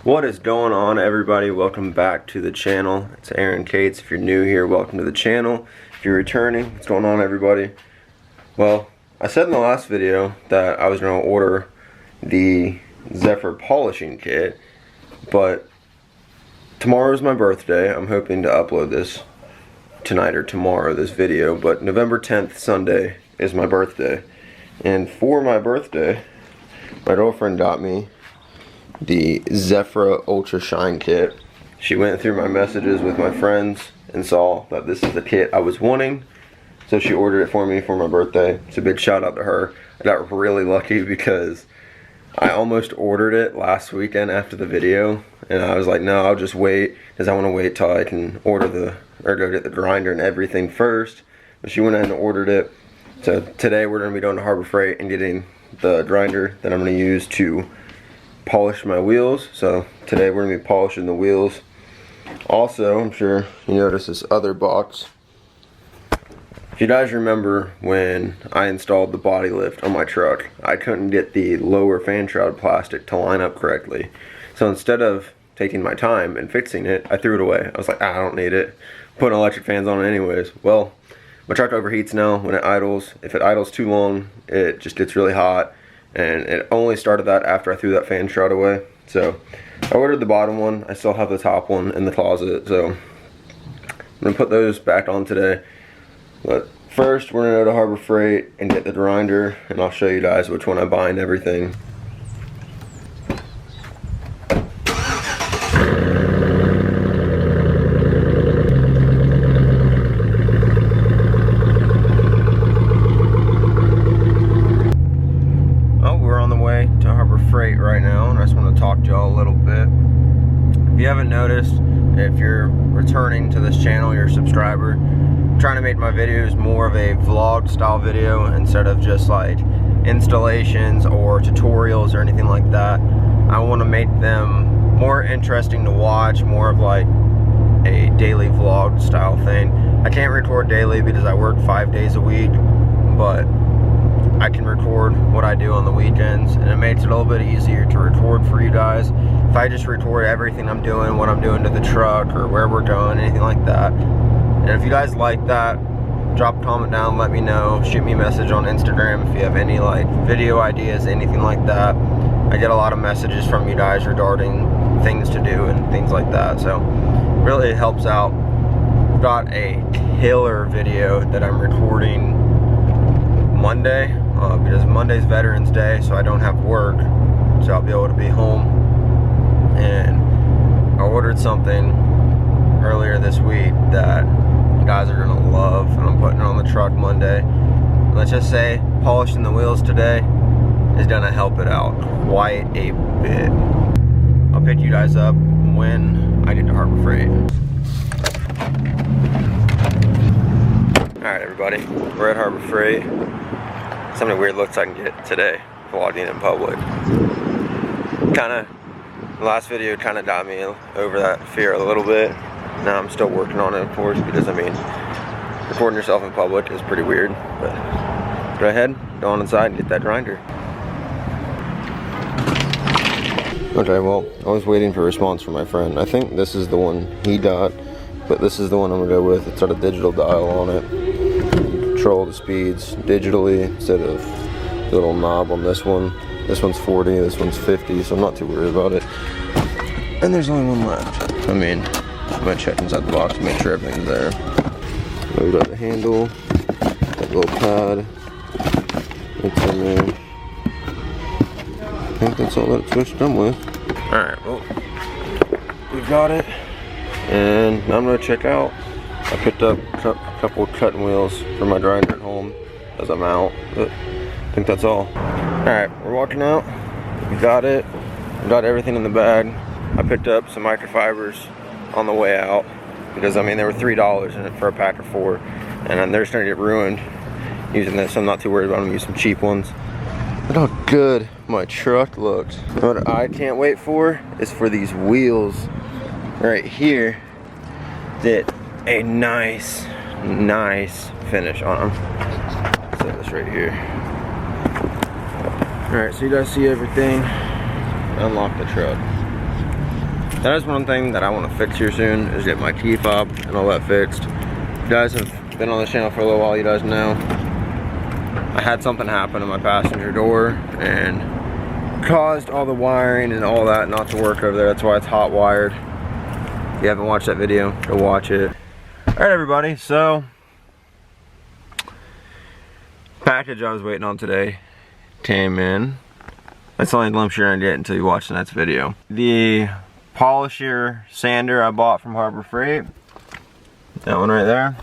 What is going on, everybody? Welcome back to the channel. It's Aaron Cates. If you're new here, welcome to the channel. If you're returning, what's going on, everybody? Well, I said in the last video that I was going to order the Zephyr polishing kit, but tomorrow's my birthday. I'm hoping to upload this tonight or tomorrow, this video, but November 10th, Sunday, is my birthday. And for my birthday, my girlfriend got me the Zephyr Ultra Shine kit. She went through my messages with my friends and saw that this is the kit I was wanting, so she ordered it for me for my birthday. It's a big shout out to her. I got really lucky because I almost ordered it last weekend after the video, and I was like, no, I'll just wait because I want to wait till I can order go get the grinder and everything first. But she went ahead and ordered it. So today we're going to be going to Harbor Freight and getting the grinder that I'm going to use to polish my wheels. So today we're going to be polishing the wheels. Also, I'm sure you noticed this other box. If you guys remember when I installed the body lift on my truck, I couldn't get the lower fan shroud plastic to line up correctly. So instead of taking my time and fixing it, I threw it away. I was like, I don't need it. Putting electric fans on it anyways. Well, my truck overheats now when it idles. If it idles too long, it just gets really hot. And it only started that after I threw that fan shroud away. So I ordered the bottom one. I still have the top one in the closet, so I'm gonna put those back on today. But first we're gonna go to Harbor Freight and get the grinder, and I'll show you guys which one I buy and everything. Right now, and I just want to talk to y'all a little bit. If you haven't noticed, if you're returning to this channel, you're a subscriber, I'm trying to make my videos more of a vlog style video instead of just like installations or tutorials or anything like that. I want to make them more interesting to watch, more of like a daily vlog style thing. I can't record daily because I work 5 days a week, but I can record what I do on the weekends, and it makes it a little bit easier to record for you guys. If I just record everything I'm doing, what I'm doing to the truck, or where we're going, anything like that. And if you guys like that, drop a comment down, let me know. Shoot me a message on Instagram if you have any like video ideas, anything like that. I get a lot of messages from you guys regarding things to do and things like that, so really it helps out. I've got a killer video that I'm recording Monday, because Monday's Veterans Day, so I don't have work, so I'll be able to be home. And I ordered something earlier this week that you guys are gonna love, and I'm putting it on the truck Monday. Let's just say polishing the wheels today is gonna help it out quite a bit. I'll pick you guys up when I get to Harbor Freight. Alright, everybody, we're at Harbor Freight. So many weird looks I can get today vlogging in public. The last video kind of got me over that fear a little bit. Now I'm still working on it, of course, because I mean, recording yourself in public is pretty weird. But go ahead, go on inside and get that grinder. Okay, well, I was waiting for a response from my friend. I think this is the one he got, but this is the one I'm gonna go with. It's got a digital dial on it. Control the speeds digitally instead of the little knob on this one. This one's 40, this one's 50, so I'm not too worried about it. And there's only one left. I mean, I'm gonna check inside the box to make sure everything's there. Load up the handle, that little pad, it's in there. I think that's all that it's supposed to come with. Alright, well, we've got it, and now I'm gonna check out. I picked up a couple of cutting wheels for my grinder at home as I'm out, but I think that's all. Alright, we're walking out. We got it. We got everything in the bag. I picked up some microfibers on the way out because, I mean, there were $3 in it for a pack of 4, and they're starting to get ruined using this, so I'm not too worried about them. Use some cheap ones. Look how good my truck looks. What I can't wait for is for these wheels right here that a nice finish on them. Set this right here. Alright, so you guys see everything. Unlock the truck. That is one thing that I want to fix here soon, is get my key fob and all that fixed. If you guys have been on this channel for a little while, you guys know I had something happen in my passenger door and caused all the wiring and all that not to work over there. That's why it's hot wired. If you haven't watched that video, go watch it. Alright everybody, so package I was waiting on today came in. That's the only glimpse you're gonna get until you watch the next video. The polisher sander I bought from Harbor Freight, that one right there,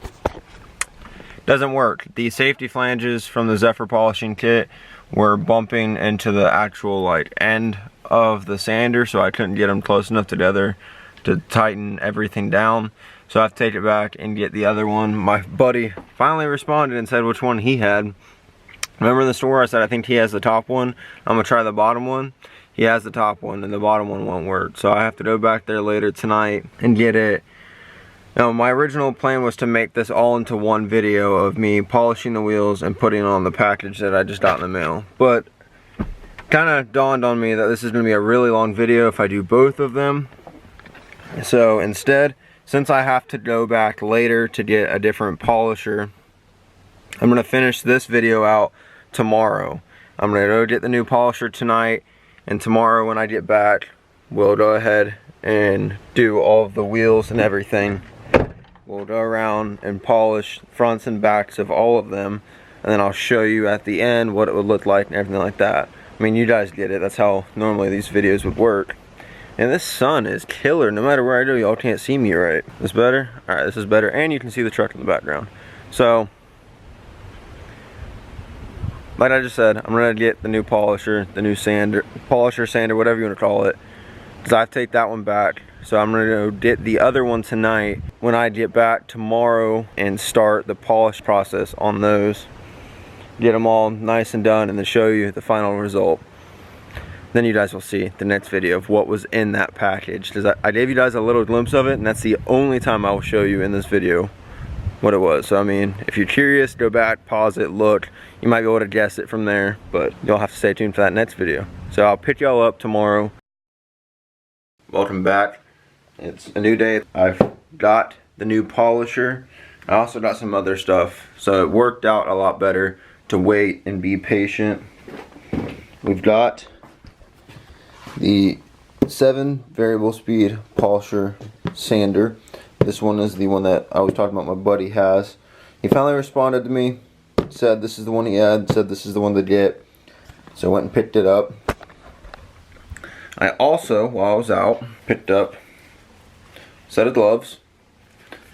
doesn't work. The safety flanges from the Zephyr polishing kit were bumping into the actual like end of the sander, so I couldn't get them close enough together to tighten everything down. So I have to take it back and get the other one. My buddy finally responded and said which one he had. Remember in the store I said I think he has the top one, I'm gonna try the bottom one. He has the top one and the bottom one won't work. So I have to go back there later tonight and get it. Now my original plan was to make this all into one video of me polishing the wheels and putting on the package that I just got in the mail. But kind of dawned on me that this is gonna be a really long video if I do both of them. So instead, since I have to go back later to get a different polisher, I'm going to finish this video out tomorrow. I'm going to go get the new polisher tonight, and tomorrow when I get back, we'll go ahead and do all of the wheels and everything. We'll go around and polish fronts and backs of all of them, and then I'll show you at the end what it would look like and everything like that. I mean, you guys get it. That's how normally these videos would work. And this sun is killer. No matter where I go, y'all can't see me right. This better? Alright, this is better. And you can see the truck in the background. So, like I just said, I'm going to get the new polisher, the new sander, polisher, sander, whatever you want to call it. Because I have to take that one back. So I'm going to get the other one tonight when I get back tomorrow and start the polish process on those. Get them all nice and done and then show you the final result. Then you guys will see the next video of what was in that package. Because I gave you guys a little glimpse of it, and that's the only time I will show you in this video what it was. So I mean, if you're curious, go back, pause it, look. You might be able to guess it from there, but you'll have to stay tuned for that next video. So I'll pick y'all up tomorrow. Welcome back. It's a new day. I've got the new polisher. I also got some other stuff. So it worked out a lot better to wait and be patient. We've got the 7 variable speed polisher sander. This one is the one that I was talking about my buddy has. He finally responded to me, said this is the one he had, said this is the one to get. So I went and picked it up. I also, while I was out, picked up a set of gloves.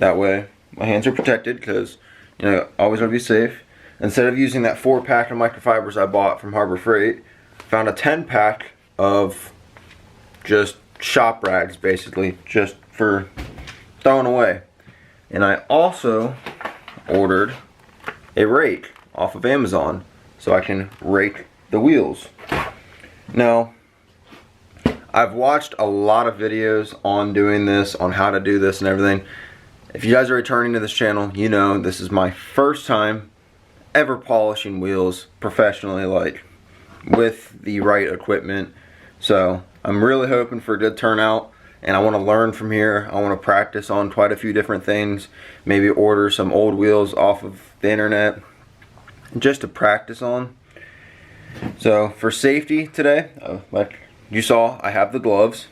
That way my hands are protected because, you know, always want to be safe. Instead of using that 4-pack of microfibers I bought from Harbor Freight, found a 10-pack of just shop rags, basically, just for throwing away. And I also ordered a rake off of Amazon so I can rake the wheels. Now, I've watched a lot of videos on doing this, on how to do this and everything. If you guys are returning to this channel, you know this is my first time ever polishing wheels professionally, like with the right equipment. So I'm really hoping for a good turnout, and I want to learn from here. I want to practice on quite a few different things, maybe order some old wheels off of the internet just to practice on. So for safety today, like you saw, I have the gloves.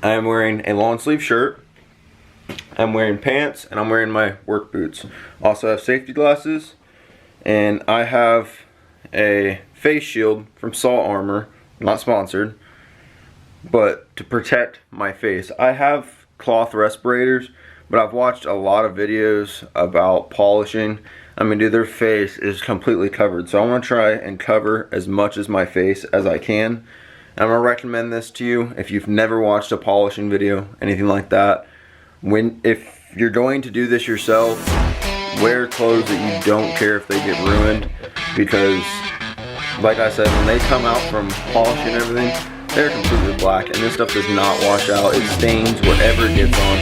I am wearing a long sleeve shirt, I'm wearing pants, and I'm wearing my work boots. Also have safety glasses, and I have a face shield from Salt Armor. Not sponsored, but to protect my face. I have cloth respirators, but I've watched a lot of videos about polishing. I mean, dude, their face is completely covered. So I want to try and cover as much as my face as I can. And I'm going to recommend this to you if you've never watched a polishing video, anything like that. If you're going to do this yourself, wear clothes that you don't care if they get ruined, because like I said, when they come out from polishing and everything, they're completely black, and this stuff does not wash out. It stains whatever it gets on.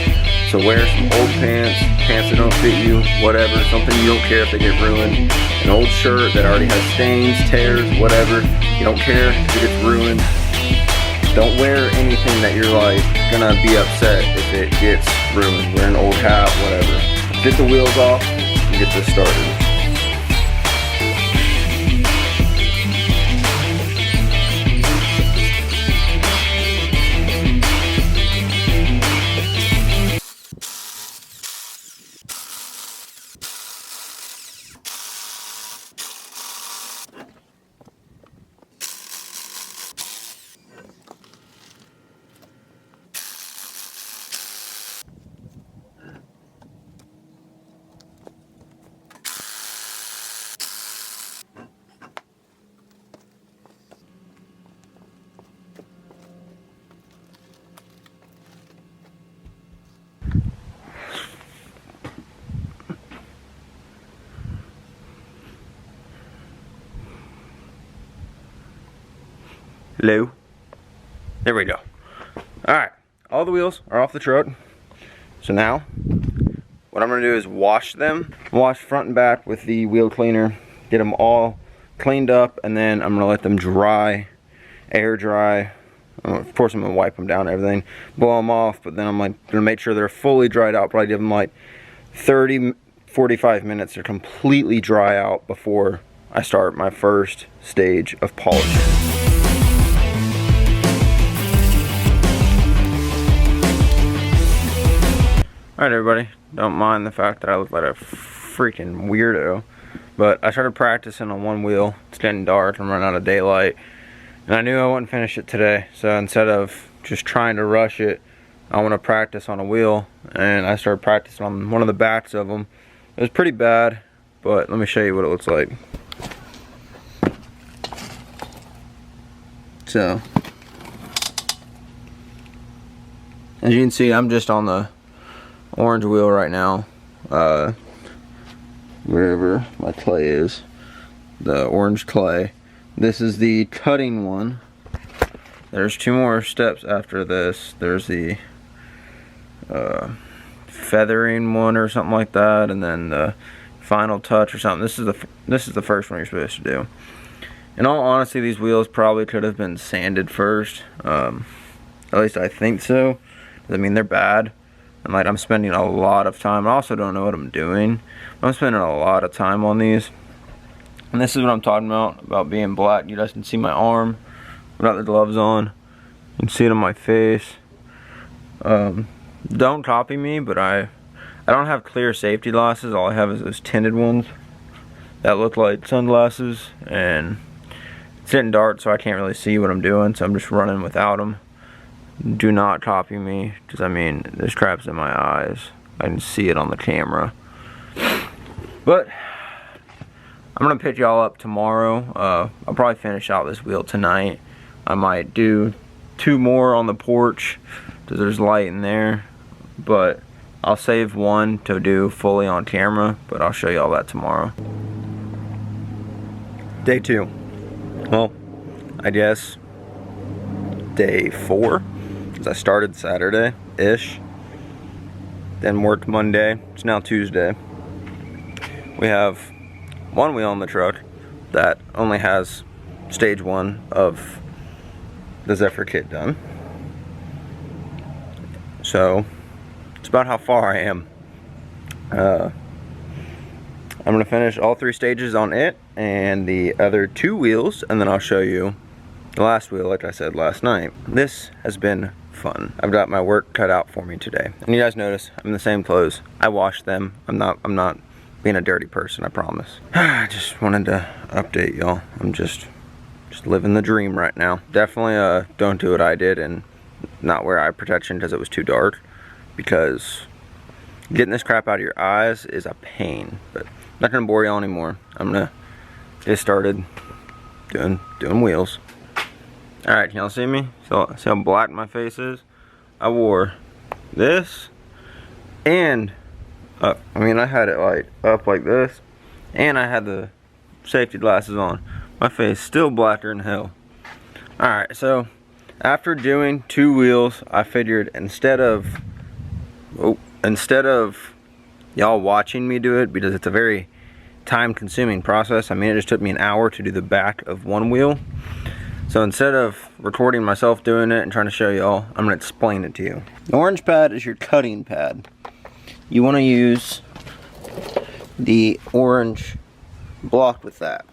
So wear some old pants, pants that don't fit you, whatever, something you don't care if they get ruined. An old shirt that already has stains, tears, whatever. You don't care if it gets ruined. Don't wear anything that you're like gonna be upset if it gets ruined. Wear an old hat, whatever. Get the wheels off and get this started. Hello. There we go. Alright, all the wheels are off the truck. So now, what I'm going to do is wash them. Wash front and back with the wheel cleaner. Get them all cleaned up, and then I'm going to let them dry, air dry. Of course, I'm going to wipe them down and everything, blow them off, but then I'm like going to make sure they're fully dried out. Probably give them like 30-45 minutes to completely dry out before I start my first stage of polishing. Alright everybody, don't mind the fact that I look like a freaking weirdo, but I started practicing on one wheel. It's getting dark, I'm running out of daylight, and I knew I wouldn't finish it today, so instead of just trying to rush it, I want to practice on a wheel, and I started practicing on one of the backs of them. It was pretty bad, but let me show you what it looks like. So, as you can see, I'm just on the orange wheel right now, wherever my clay is, the orange clay. This is the cutting one. There's 2 more steps after this. There's the feathering one or something like that, and then the final touch or something. This is the first one you're supposed to do. In all honesty, these wheels probably could have been sanded first. At least I think so. I mean, they're bad. And like, I'm spending a lot of time. I also don't know what I'm doing. I'm spending a lot of time on these. And this is what I'm talking about being black. You guys can see my arm without the gloves on. You can see it on my face. Don't copy me, but I don't have clear safety glasses. All I have is those tinted ones that look like sunglasses. And it's getting dark, so I can't really see what I'm doing. So I'm just running without them. Do not copy me, because I mean, this crap's in my eyes. I can see it on the camera. But I'm gonna pick y'all up tomorrow. I'll probably finish out this wheel tonight. I might do 2 more on the porch, because there's light in there. But I'll save 1 to do fully on camera, but I'll show y'all that tomorrow. Day 2. Well, I guess day 4. I started Saturday-ish, then worked Monday. It's now Tuesday. We have 1 wheel on the truck that only has stage 1 of the Zephyr kit done. So, it's about how far I am. I'm going to finish all 3 stages on it and the other 2 wheels, and then I'll show you the last wheel, like I said last night. This has been fun. I've got my work cut out for me today. And you guys notice, I'm in the same clothes. I washed them. I'm not being a dirty person, I promise. I just wanted to update y'all. I'm just living the dream right now. Definitely don't do what I did and not wear eye protection because it was too dark. Because getting this crap out of your eyes is a pain. But I'm not gonna bore y'all anymore. I'm gonna get started doing wheels. Alright, can y'all see me? So, see how black my face is? I wore this and I mean, I had it like up like this, and I had the safety glasses on. My face still blacker than hell. Alright, so after doing 2 wheels, I figured instead of y'all watching me do it, because it's a very time consuming process. I mean, it just took me an hour to do the back of 1 wheel. So instead of recording myself doing it and trying to show y'all, I'm going to explain it to you. The orange pad is your cutting pad. You want to use the orange block with that.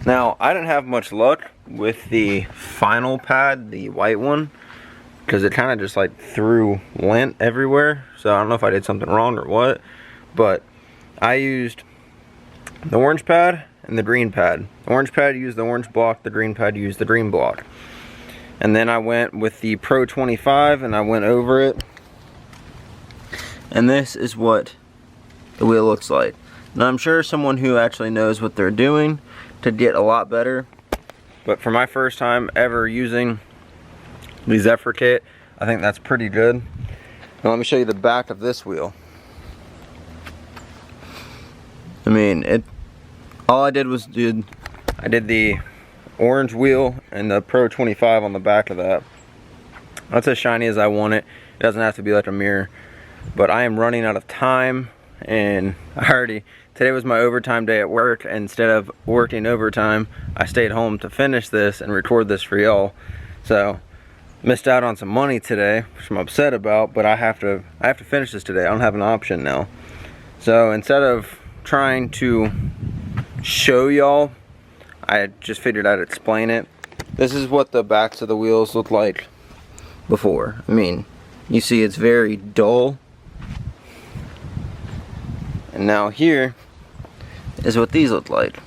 Now, I didn't have much luck with the final pad, the white one, because it kind of just like threw lint everywhere. So I don't know if I did something wrong or what, but I used the orange pad and the green pad. The orange pad used the orange block, the green pad used the green block. And then I went with the Pro 25 and I went over it. And this is what the wheel looks like. Now I'm sure someone who actually knows what they're doing could get a lot better. But for my first time ever using the Zephyr kit, I think that's pretty good. Now let me show you the back of this wheel. I mean, all I did was I did the orange wheel and the Pro 25 on the back of that. That's as shiny as I want it. It doesn't have to be like a mirror. But I am running out of time, and today was my overtime day at work. And instead of working overtime, I stayed home to finish this and record this for y'all. So missed out on some money today, which I'm upset about, but I have to finish this today. I don't have an option now. So instead of trying to show y'all, I just figured I'd explain it. This is what the backs of the wheels look like before. I mean, you see it's very dull. And now here is what these look like.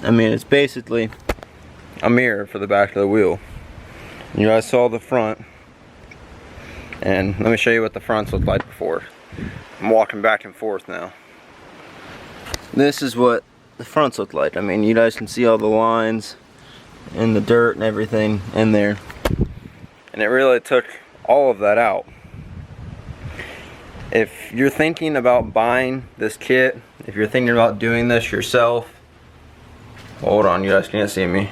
I mean, it's basically a mirror for the back of the wheel. You guys saw the front, and let me show you what the fronts looked like before. I'm walking back and forth now. This is what the fronts look like. I mean, you guys can see all the lines and the dirt and everything in there. And it really took all of that out. If you're thinking about buying this kit, if you're thinking about doing this yourself, hold on, you guys can't see me.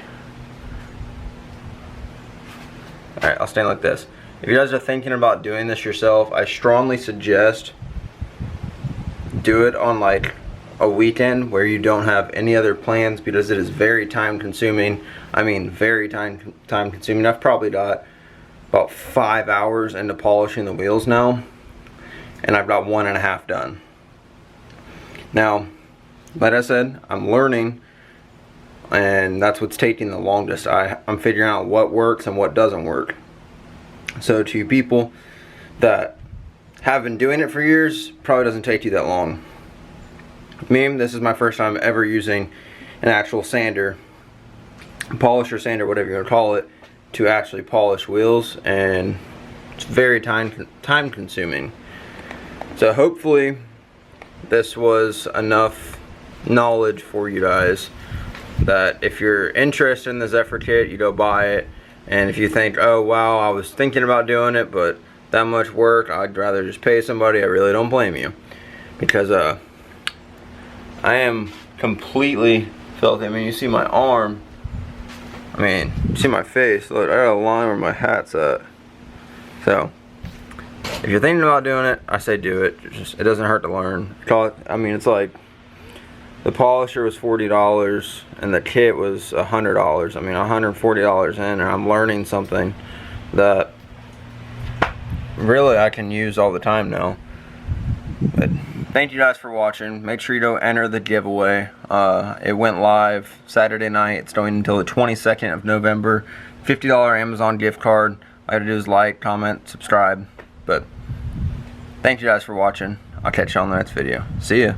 Alright, I'll stand like this. If you guys are thinking about doing this yourself, I strongly suggest do it on like a weekend where you don't have any other plans, because it is very time consuming. I mean, very time consuming. I've probably got about 5 hours into polishing the wheels now, and I've got 1.5 done. Now, like I said, I'm learning, and that's what's taking the longest. I'm figuring out what works and what doesn't work. So to people that have been doing it for years, probably doesn't take you that long. Me, this is my first time ever using an actual sander, polisher, sander, whatever you want to call it, to actually polish wheels, and it's very time consuming. So hopefully this was enough knowledge for you guys that if you're interested in the Zephyr kit, you go buy it. And if you think, oh wow, I was thinking about doing it, but that much work, I'd rather just pay somebody, I really don't blame you. Because I am completely filthy. I mean, you see my arm, I mean, you see my face, look, I got a line where my hat's at. So if you're thinking about doing it, I say do it. It doesn't hurt to learn. I mean, it's like the polisher was $40 and the kit was $100. I mean, $140 in, and I'm learning something that really I can use all the time now. But thank you guys for watching. Make sure you don't enter the giveaway. It went live Saturday night. It's going until the 22nd of November. $50 Amazon gift card. All you have to do is like, comment, subscribe. But thank you guys for watching. I'll catch you on the next video. See ya.